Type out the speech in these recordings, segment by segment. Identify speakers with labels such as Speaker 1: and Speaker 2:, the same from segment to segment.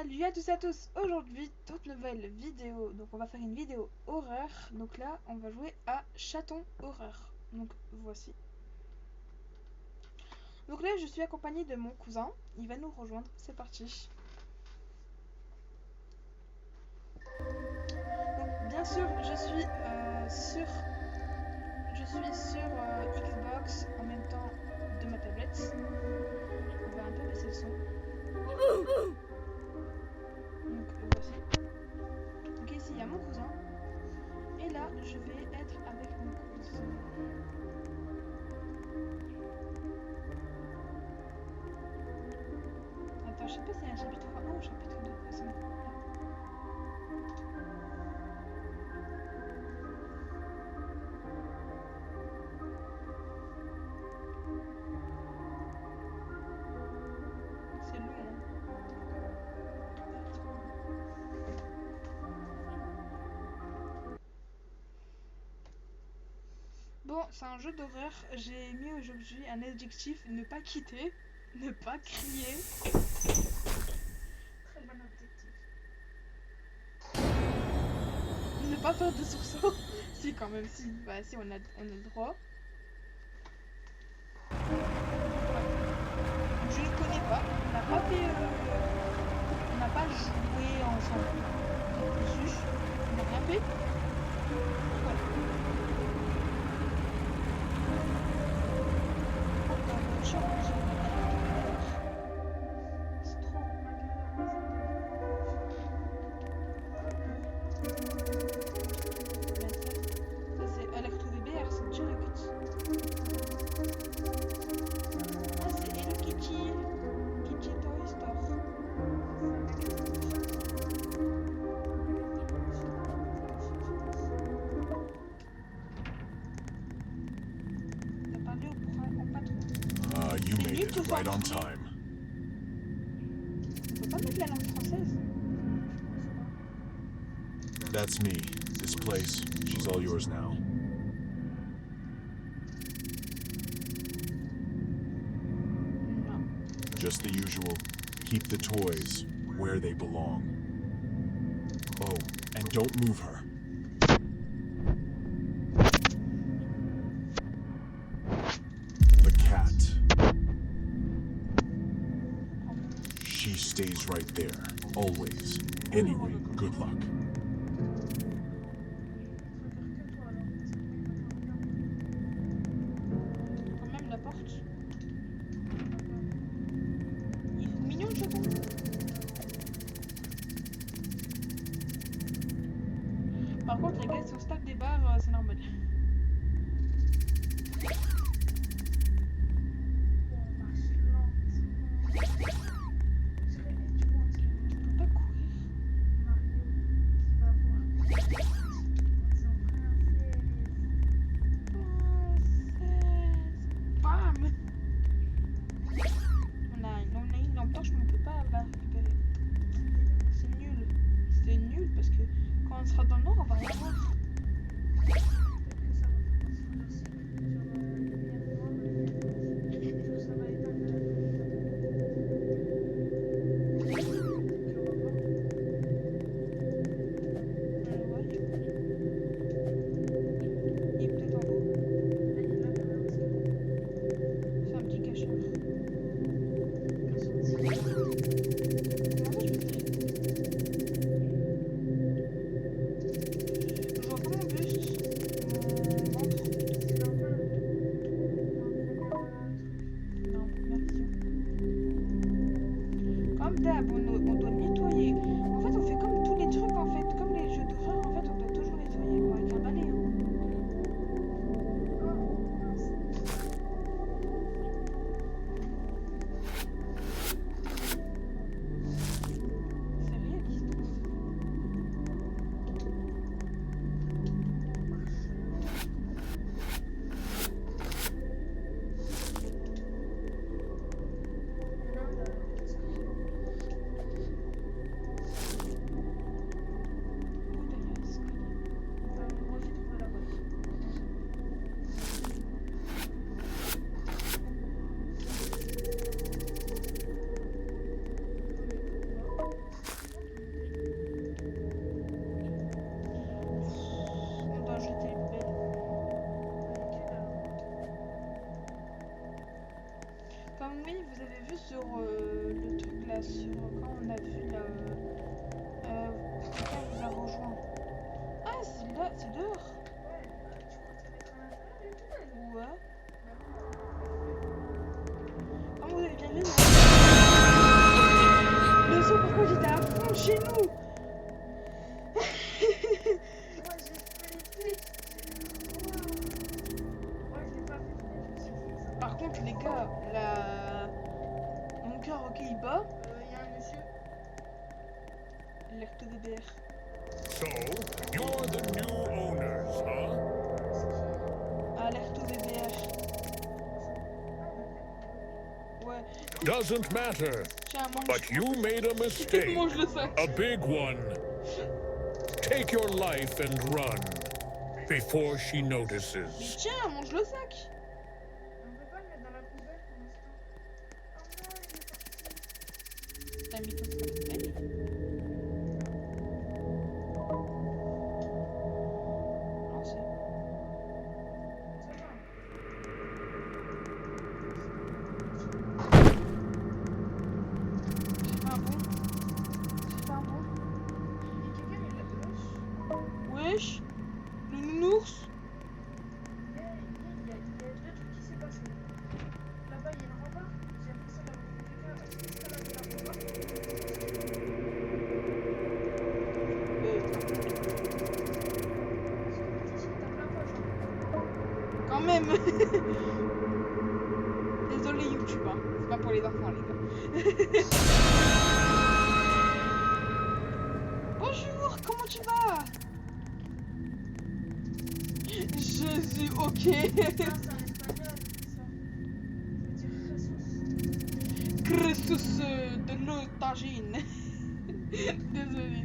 Speaker 1: Salut à tous et à tous. Aujourd'hui, toute nouvelle vidéo. Donc on va faire une vidéo horreur. Donc là, on va jouer à Chaton Horreur. Donc voici. Donc là, je suis accompagnée de mon cousin. Il va nous rejoindre. C'est parti. Donc bien sûr, je suis sur Xbox en même temps de ma tablette. On va un peu baisser le son. Donc voici. Donc ici, il y a mon cousin. Et là, je vais être avec mon cousin. Attends, je sais pas s'il y a un chapitre 1 ou chapitre 2. C'est bon. C'est long, hein. Bon, c'est un jeu d'horreur. J'ai mis aujourd'hui un adjectif, ne pas quitter, ne pas crier.
Speaker 2: Très bon objectif.
Speaker 1: Ne pas faire de sursaut. Si, quand même, si. Bah, si, on a le droit. Je ne connais pas. On n'a pas fait. On n'a pas joué ensemble. Juste, on n'a rien fait. Voilà. Dans la chambre,
Speaker 2: C'est trop
Speaker 1: ça c'est Electro-VBR, c'est direct. Ah, c'est Hello Kitty. Kitty Toy Store. T'as parlé au patron.
Speaker 3: You made it right on time.
Speaker 1: On peut pas mettre la langue française.
Speaker 3: That's me. This place, she's all yours now.
Speaker 1: Non.
Speaker 3: Just the usual. Keep the toys where they belong. Oh, and don't move her. The cat. She stays right there, always. Anyway, good luck.
Speaker 1: Quand même la porte. Il est mignon le chaton. Par contre, les gars, si on se tape des barres, c'est normal.
Speaker 2: On marche lentement. Tu vois,
Speaker 1: On peut pas courir.
Speaker 2: Mario qui va voir son princesse.
Speaker 1: Bam. On a une lampe torche, mais on peut pas la récupérer. C'est nul. C'est nul parce que quand on sera dans le noir, on va rien voir.
Speaker 2: Peut-être que ça va faire aussi sur la lumière noire. Genre ça va éteindre la lumière.
Speaker 1: Il est peut-être en haut.
Speaker 2: Là, il est là derrière aussi.
Speaker 1: C'est un petit cacheur.
Speaker 2: Ils sont ici.
Speaker 1: Comment ça, je vais tirer? Alerte VBR.
Speaker 4: So, you're the new owners, huh?
Speaker 1: Alerte VBR. Ouais.
Speaker 4: Doesn't matter.
Speaker 1: Tiens, mange.
Speaker 4: But you made a mistake.
Speaker 1: Mange le sac.
Speaker 4: A big one. Take your life and run before she
Speaker 1: Mais
Speaker 4: notices.
Speaker 1: tiens, mange le sac.
Speaker 2: On peut pas le mettre dans la poubelle pour l'instant. Oh non, il est parti.
Speaker 1: T'as mis ton sac. Non, c'est...
Speaker 2: C'est pas.
Speaker 1: C'est pas un bon. C'est pas un bon.
Speaker 2: Et quelqu'un il l'a cloche.
Speaker 1: Wesh. Le nounours.
Speaker 2: Il y a deux trucs qui s'est passé. Là-bas il y a une rambarde. J'ai l'impression d'avoir vu quelqu'un escalader la rambarde.
Speaker 1: Quand même. Désolé YouTube, hein. C'est pas pour les enfants les gars. Bonjour, comment tu vas? Je suis ok.
Speaker 2: Ah, c'est en espagnol, ça. Je veux dire Jesus.
Speaker 1: Christus de l'otagine. Désolé.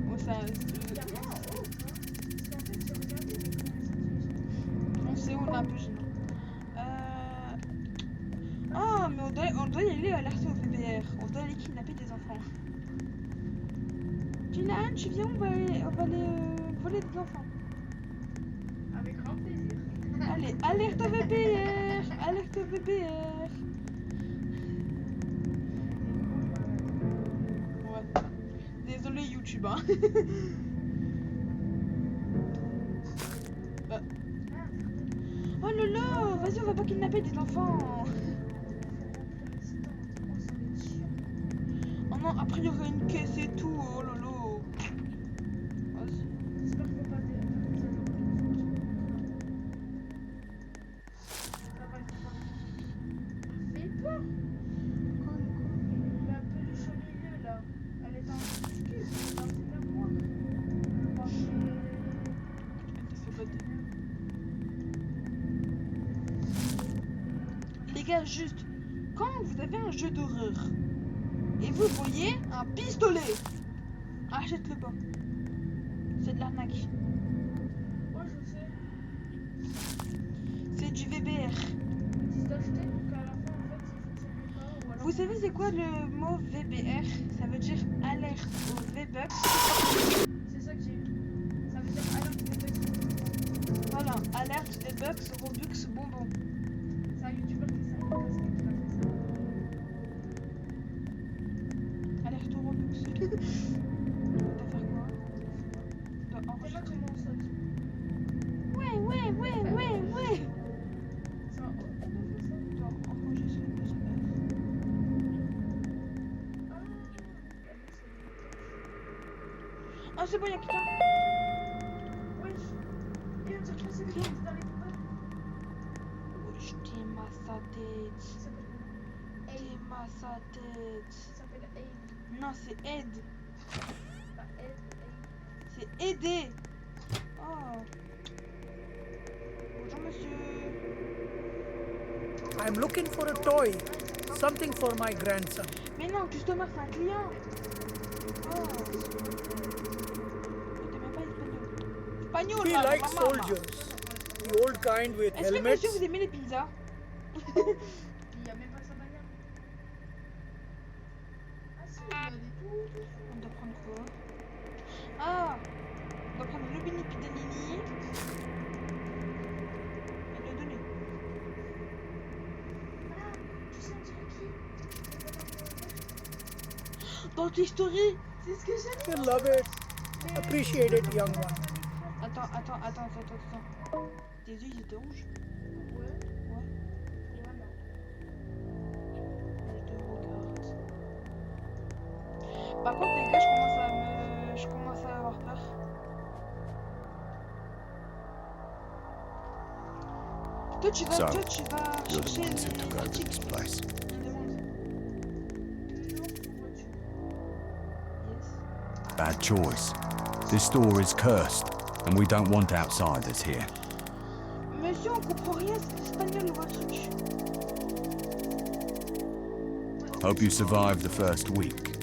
Speaker 1: Bon, ça...
Speaker 2: Il y a moins en haut, hein. Parce qu'en fait, j'ai regardé les conversations.
Speaker 1: On sait où on est un peu gênant. Ah, mais on doit y aller alerter au VBR. On doit aller kidnapper des enfants. Dylan, tu viens, on va aller voler des enfants.
Speaker 2: Avec grand plaisir.
Speaker 1: Allez, alerte au VBR. Alerte au VBR. Ouais. Désolé YouTube, hein. Bah. Oh là là, vas-y, on va pas kidnapper des enfants. Oh non, après il y aura une caisse et tout, oh là là. Vas-y.
Speaker 2: J'espère qu'il faut pas des... Ça va être pas. Fait peur. La peluche au milieu là. Elle est en cul. Elle est même moi.
Speaker 1: Les gars, juste, quand vous avez un jeu d'horreur et vous voyez un pistolet, achète-le pas. C'est de l'arnaque.
Speaker 2: Moi je sais.
Speaker 1: C'est du VBR.
Speaker 2: Ils disent d'acheter donc à la fin en fait il fonctionne pas ou alors.
Speaker 1: Vous savez c'est quoi le mot VBR? Ça veut dire alerte au V-Bucks.
Speaker 2: C'est ça que j'ai eu. Ça veut dire alerte des bugs.
Speaker 1: Voilà, alerte V-Bucks, Robux, bonbon.
Speaker 2: C'est un youtubeur qui s'est casqué qui a fait ça.
Speaker 1: Alerte au Robux. On doit faire quoi? On doit
Speaker 2: C'est là
Speaker 1: enregistrer.
Speaker 2: comment on saute.
Speaker 1: Ouais.
Speaker 2: C'est en haut qu'on doit faire ça.
Speaker 1: On doit enregistrer le message.
Speaker 2: Ah,
Speaker 1: Ah c'est bon, y'a quelqu'un.
Speaker 2: wesh. Et on dirait que c'est lui qui est dans les poubelles.
Speaker 1: Wesh, t'es ma sa tête.
Speaker 2: Il s'appelle comment?
Speaker 1: T'es
Speaker 2: Aid.
Speaker 1: ma sa tête.
Speaker 2: Il s'appelle Aid.
Speaker 1: Non, c'est aide.
Speaker 2: Pas Aid, Aid.
Speaker 1: C'est aider. Oh. Bonjour monsieur.
Speaker 5: I'm looking for a toy, something for my grandson.
Speaker 1: Mais non, customer, c'est un client. Oh. Mais t'es même pas espagnol. Espagnol,
Speaker 5: We
Speaker 1: là,
Speaker 5: like
Speaker 1: maman.
Speaker 5: soldiers, the old kind with
Speaker 1: Est-ce que
Speaker 5: helmets.
Speaker 1: monsieur vous aimez les pizzas?
Speaker 2: Il y a même pas sa bagnole. Ah si, il y a des tout.
Speaker 1: On doit prendre quoi? Ah, on doit prendre le Bini Pidalini et le donner.
Speaker 2: Ah, tu sais, on dirait qui?
Speaker 1: Dans tes stories.
Speaker 2: C'est ce que j'ai dit.
Speaker 5: You love it. Appreciate it, young one.
Speaker 1: Attends. Tes yeux ils étaient rouges?
Speaker 2: Ouais.
Speaker 1: Ouais.
Speaker 2: Voilà.
Speaker 1: Je te regarde. Par contre les gars, je commence à avoir peur. Toi tu vas
Speaker 6: So,
Speaker 1: chercher
Speaker 6: You're the ones who
Speaker 1: les
Speaker 6: took over this
Speaker 1: tickets.
Speaker 6: place.
Speaker 1: Je me demande.
Speaker 2: Toujours en voiture.
Speaker 1: Yes.
Speaker 6: Bad choice. This store is cursed, and we don't want outsiders here.
Speaker 1: Monsieur, on comprend rien, c'est l'espagnol votre truc.
Speaker 6: Hope you survive the first week.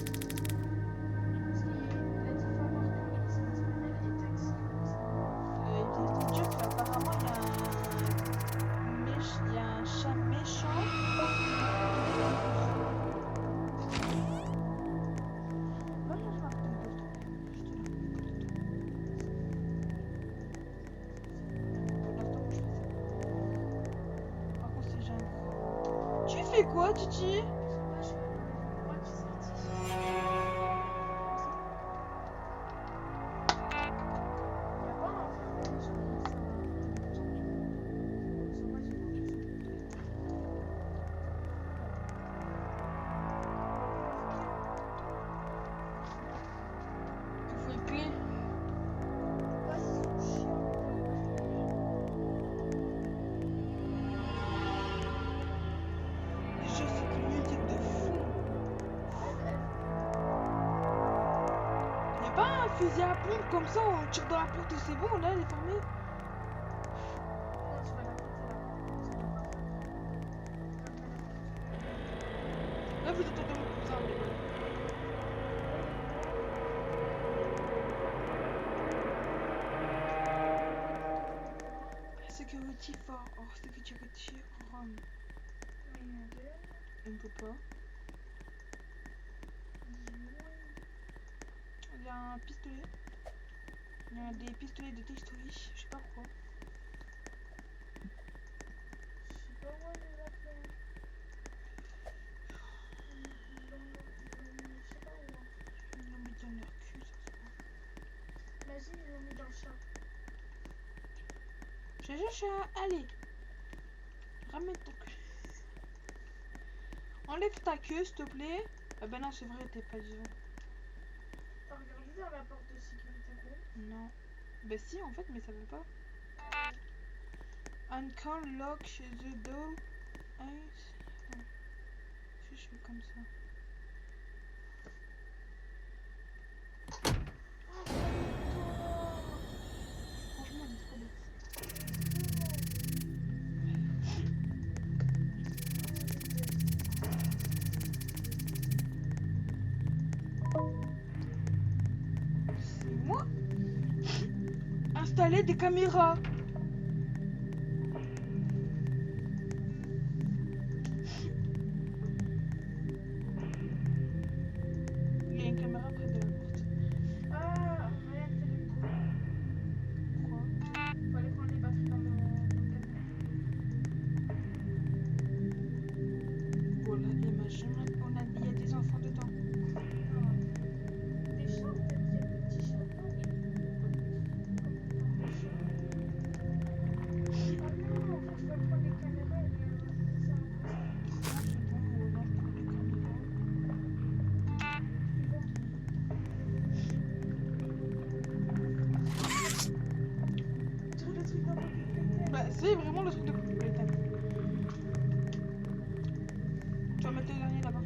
Speaker 1: Il vient de dire qu'apparemment il y a un chat méchant. Va manger un peu de Par contre, c'est jamais. Tu fais quoi, Titi? Il faut une clé. Déjà, c'est une musique de fou. Y'a pas un fusil à pompe comme ça, on tire dans la porte et c'est bon, là, elle est fermée. Là, vous entendez mon cousin. Security for... Oh, security room. On ne peut pas. Il y a un pistolet. Il y a des pistolets de textory, je sais pas pourquoi. Ils l'ont mis dans leur cul, ça se voit.
Speaker 2: Vas-y, ils l'ont mis dans le chat.
Speaker 1: Chat, allez. Ramène ton cul. Enlève ta queue, s'il te plaît. Ah bah non, c'est vrai, t'es pas vivant.
Speaker 2: T'as regardé dans la porte de sécurité room?
Speaker 1: Non. Bah si, en fait, mais ça veut pas. Unlock the door. Si je fais comme ça. Franchement, elle est trop bête. C'est moi. Installer des caméras. Il y a une caméra près de la porte.
Speaker 2: Ah, Ryan fait le coup.
Speaker 1: Pourquoi?
Speaker 2: Fallait prendre les batteries dans le camion.
Speaker 1: Voilà, imagine, il y a des enfants dedans.
Speaker 2: Des chats, peut-être qu'il y a des petits chats. Ah non, faut que je prenne les caméras et les...
Speaker 1: Ah, c'est bon, on va prendre les caméras.
Speaker 2: Le truc dans mon bibliothèque.
Speaker 1: Bah, c'est vraiment le truc de Playtime. Tu vas mettre le dernier là-bas.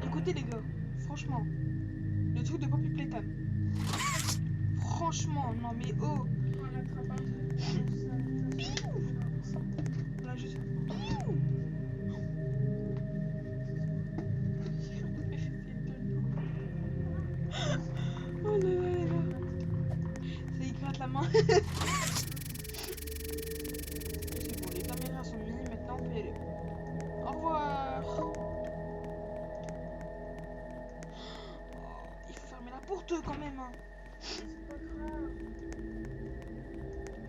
Speaker 1: Écoutez les gars, franchement, le truc de Poppy Playtime. Franchement, non mais oh.
Speaker 2: On l'attrape un peu.
Speaker 1: Là je sais. Oh là là là là. Ça y gratte la main. C'est bon, les caméras sont mises, maintenant on peut y aller. Au revoir. Oh, il faut fermer la porte quand même. Hein.
Speaker 2: C'est pas grave.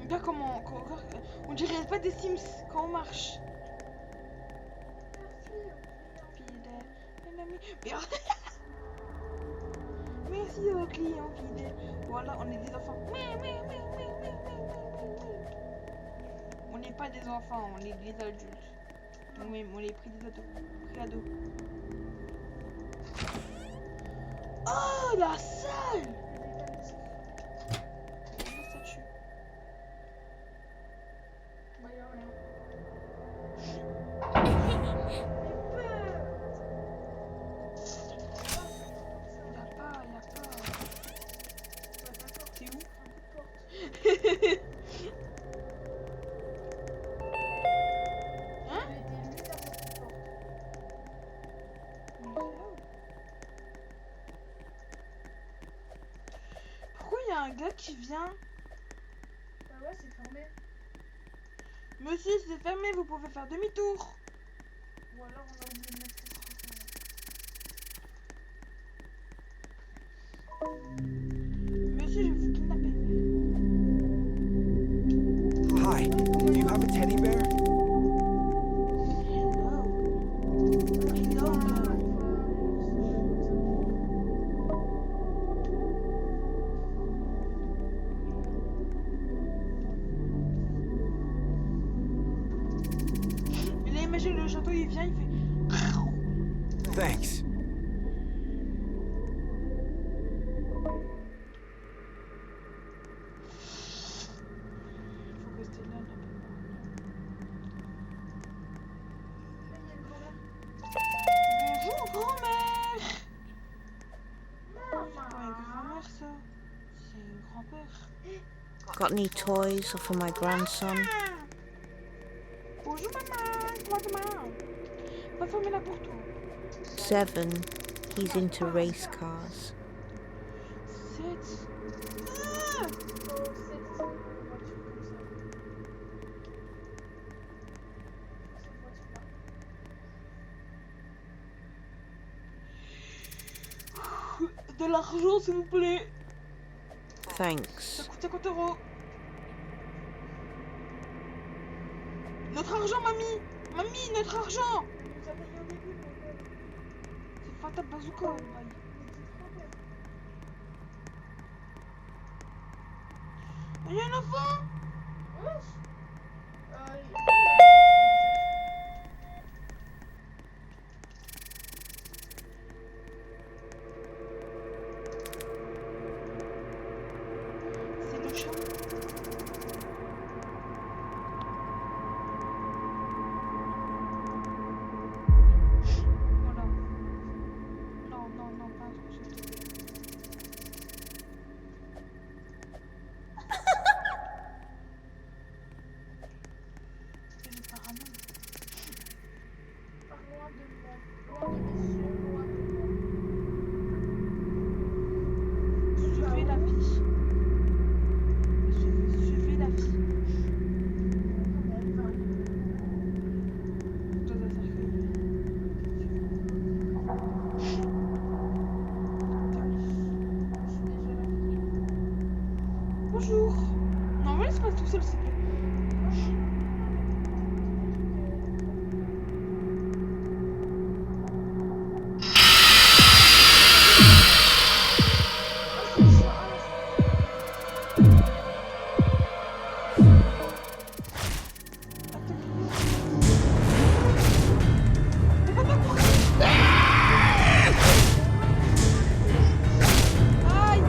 Speaker 1: Regarde comment, on dirait pas des Sims quand on marche.
Speaker 2: Merci.
Speaker 1: Merci au client fidèle. Voilà, on est des enfants. On n'est pas des enfants, on est des adultes. Oui, on est pris des ados. Oh, la salle! La statue.
Speaker 2: Bah, y'a rien.
Speaker 1: gars qui vient.
Speaker 2: Bah ouais, c'est fermé.
Speaker 1: Monsieur, c'est fermé, vous pouvez faire demi-tour.
Speaker 2: Ou alors on a oublié de mettre les
Speaker 1: Monsieur, je vais vous kidnapper.
Speaker 7: Hi, do you have a teddy bear?
Speaker 1: Et là, imagine le château, il vient, il fait.
Speaker 7: Thanks.
Speaker 1: Faut rester là, là.
Speaker 2: Là, il y a une grand-mère.
Speaker 1: Bonjour, grand-mère.
Speaker 2: Maman.
Speaker 1: C'est pas une grand-mère, ça. C'est un grand-père.
Speaker 8: Got any toys for my grandson?
Speaker 1: Bonjour, maman. Comment ça va? Va fermer la porte.
Speaker 8: 7. He's into race cars.
Speaker 1: 7.
Speaker 2: Oh, c'est une voiture comme ça. Cette voiture-là.
Speaker 1: De l'argent, s'il vous plaît.
Speaker 8: Thanks.
Speaker 1: Ça coûte 50 €. Notre argent, mamie. Mamie, notre argent.
Speaker 2: Il nous a payé au début, mon père.
Speaker 1: C'est Fata Bazooka. Aïe. Il y a un enfant. C'est le chat. Voilà. Non, non, non, pas un truc sur le Et le parano.
Speaker 2: Loin de moi. Loin de mes yeux, loin de moi.
Speaker 1: Suivez la vie. Suivez la vie.
Speaker 2: Elle va où?
Speaker 1: Dans un cercueil.
Speaker 2: Je suis déjà là.
Speaker 1: Bonjour. Non, mais laisse pas tout seul, s'il te plaît. Aïe!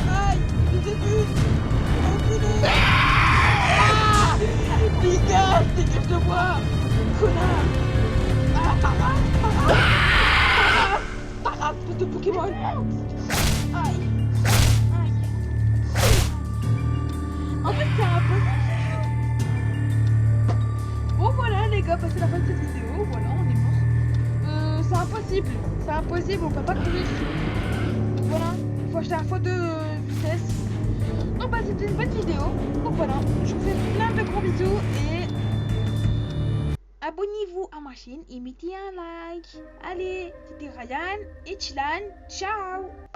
Speaker 1: Aïe! Il débute! Enculé! Ah! Dégage de moi! Connard! Ah, parade de Pokémon! Aïe! Aïe! En fait, c'est un peu... Bon, voilà, les gars, passez la fin de cette vidéo. Voilà, on est mort. C'est impossible. C'est impossible, on peut pas courir. Donc voilà, il faut acheter un x2 vitesse. Donc bah, c'était une bonne vidéo. Donc voilà, je vous fais plein de gros bisous et abonnez-vous à ma chaîne et mettez un like. Allez, c'était Ryan et Chilan. Ciao!